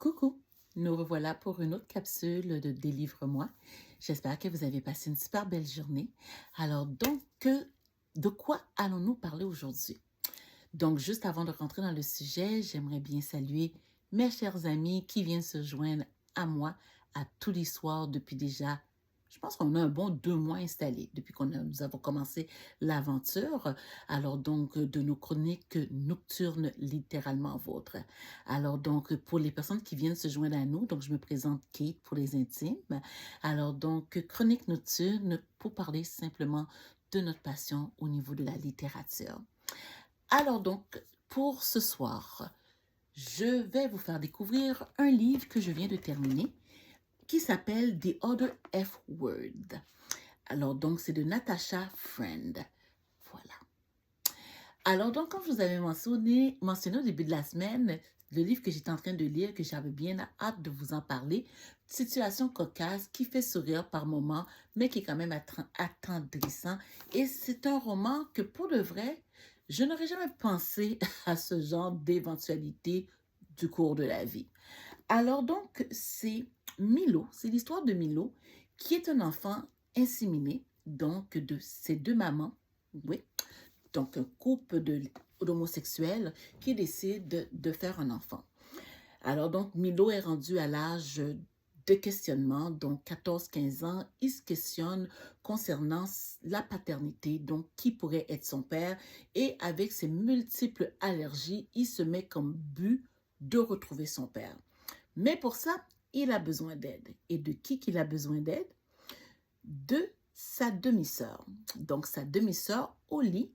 Coucou, nous revoilà pour une autre capsule de Délivre-moi. J'espère que vous avez passé une super belle journée. Alors donc, de quoi allons-nous parler aujourd'hui? Donc, juste avant de rentrer dans le sujet, j'aimerais bien saluer mes chers amis qui viennent se joindre à moi à tous les soirs depuis déjà, je pense qu'on a un bon 2 mois installés depuis nous avons commencé l'aventure. Alors donc, de nos chroniques nocturnes littéralement vôtres. Alors donc, pour les personnes qui viennent se joindre à nous, donc je me présente Kate pour les intimes. Alors donc, chronique nocturne pour parler simplement de notre passion au niveau de la littérature. Alors donc, pour ce soir, je vais vous faire découvrir un livre que je viens de terminer qui s'appelle The Other F Word. Alors donc, c'est de Natasha Friend. Voilà. Alors donc, comme je vous avais mentionné au début de la semaine, le livre que j'étais en train de lire, que j'avais bien hâte de vous en parler, situation cocasse qui fait sourire par moments, mais qui est quand même attendrissant. Et c'est un roman que, pour de vrai, je n'aurais jamais pensé à ce genre d'éventualité du cours de la vie. Alors donc, c'est Milo, c'est l'histoire de Milo, qui est un enfant inséminé, donc de ses deux mamans, oui, donc un couple d'homosexuels qui décide de faire un enfant. Alors donc, Milo est rendu à l'âge de questionnement, donc 14-15 ans, il se questionne concernant la paternité, donc qui pourrait être son père, et avec ses multiples allergies, il se met comme but de retrouver son père. Mais pour ça, il a besoin d'aide. Et de qui qu'il a besoin d'aide? De sa demi-sœur. Donc, sa demi-sœur, Oli,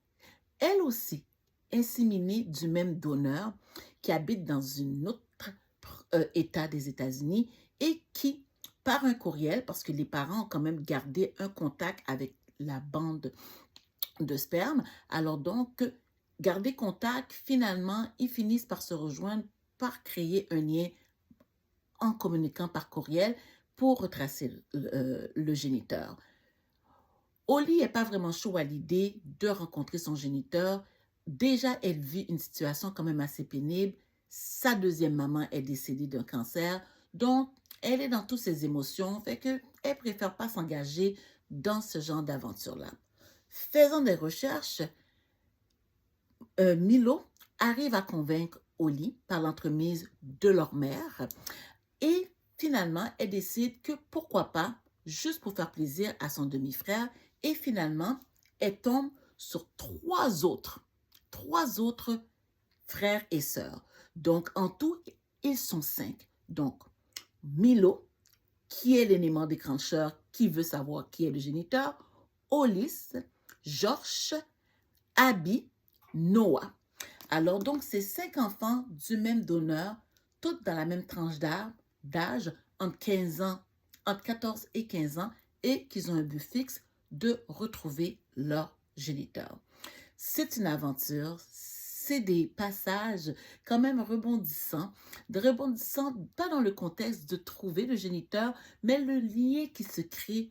elle aussi, inséminée du même donneur, qui habite dans un autre État des États-Unis et qui, par un courriel, parce que les parents ont quand même gardé un contact avec la bande de sperme, alors donc, garder contact, finalement, ils finissent par se rejoindre, par créer un lien en communiquant par courriel pour retracer le géniteur. Oli n'est pas vraiment chaud à l'idée de rencontrer son géniteur. Déjà, elle vit une situation quand même assez pénible. Sa deuxième maman est décédée d'un cancer. Donc, elle est dans toutes ses émotions, fait qu'elle ne préfère pas s'engager dans ce genre d'aventure-là. Faisant des recherches, Milo arrive à convaincre Oli par l'entremise de leur mère. Et finalement, elle décide que pourquoi pas, juste pour faire plaisir à son demi-frère. Et finalement, elle tombe sur trois autres frères et sœurs. Donc, en tout, ils sont 5. Donc, Milo, qui est l'élément déclencheur, qui veut savoir qui est le géniteur, Olis, Georges, Abby, Noah. Alors donc, ces 5 enfants du même donneur, toutes dans la même tranche d'âge, entre 15 ans, entre 14 et 15 ans, et qu'ils ont un but fixe de retrouver leur géniteur. C'est une aventure, c'est des passages quand même rebondissants, pas dans le contexte de trouver le géniteur, mais le lien qui se crée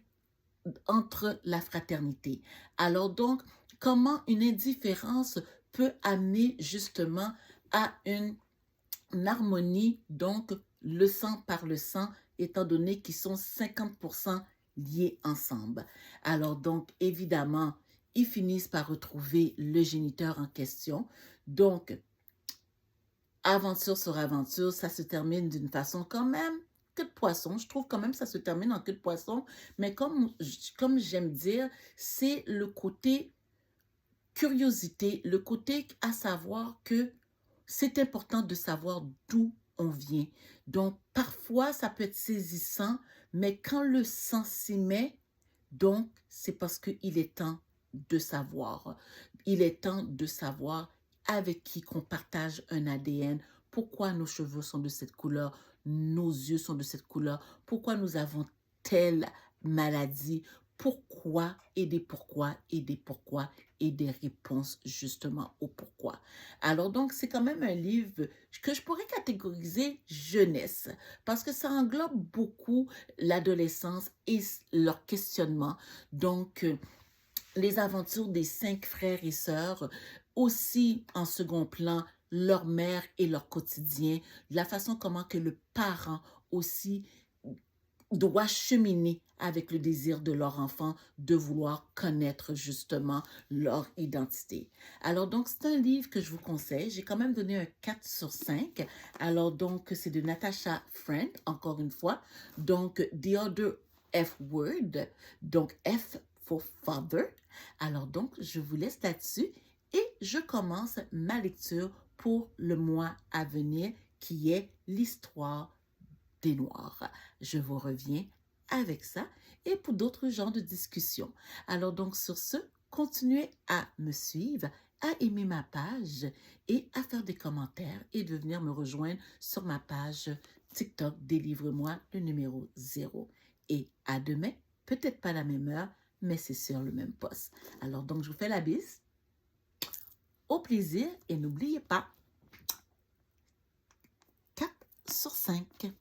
entre la fraternité. Alors donc, comment une indifférence peut amener justement à une harmonie, donc le sang par le sang, étant donné qu'ils sont 50% liés ensemble. Alors donc, évidemment, ils finissent par retrouver le géniteur en question. Donc, aventure sur aventure, ça se termine d'une façon quand même queue de poisson. Je trouve quand même que ça se termine en queue de poisson, mais comme j'aime dire, c'est le côté curiosité, le côté à savoir que c'est important de savoir d'où on vient. Donc, parfois, ça peut être saisissant, mais quand le sang s'y met, donc, c'est parce qu'il est temps de savoir. Il est temps de savoir avec qui qu'on partage un ADN, pourquoi nos cheveux sont de cette couleur, nos yeux sont de cette couleur, pourquoi nous avons telle maladie, pourquoi et des pourquoi et des pourquoi et des réponses justement au pourquoi. Alors donc, c'est quand même un livre que je pourrais catégoriser jeunesse parce que ça englobe beaucoup l'adolescence et leur questionnement. Donc, les aventures des 5 frères et sœurs, aussi en second plan, leur mère et leur quotidien, de la façon comment que le parent aussi doit cheminer avec le désir de leur enfant de vouloir connaître justement leur identité. Alors donc, c'est un livre que je vous conseille. J'ai quand même donné un 4 sur 5. Alors donc, c'est de Natasha Friend, encore une fois. Donc, The Other F Word, donc F for Father. Alors donc, je vous laisse là-dessus et je commence ma lecture pour le mois à venir qui est l'histoire des Noirs. Je vous reviens avec ça et pour d'autres genres de discussions. Alors donc sur ce, continuez à me suivre, à aimer ma page et à faire des commentaires et de venir me rejoindre sur ma page TikTok Délivre-moi le numéro 0. Et à demain, peut-être pas à la même heure, mais c'est sur le même poste. Alors donc je vous fais la bise. Au plaisir et n'oubliez pas, 4 sur 5.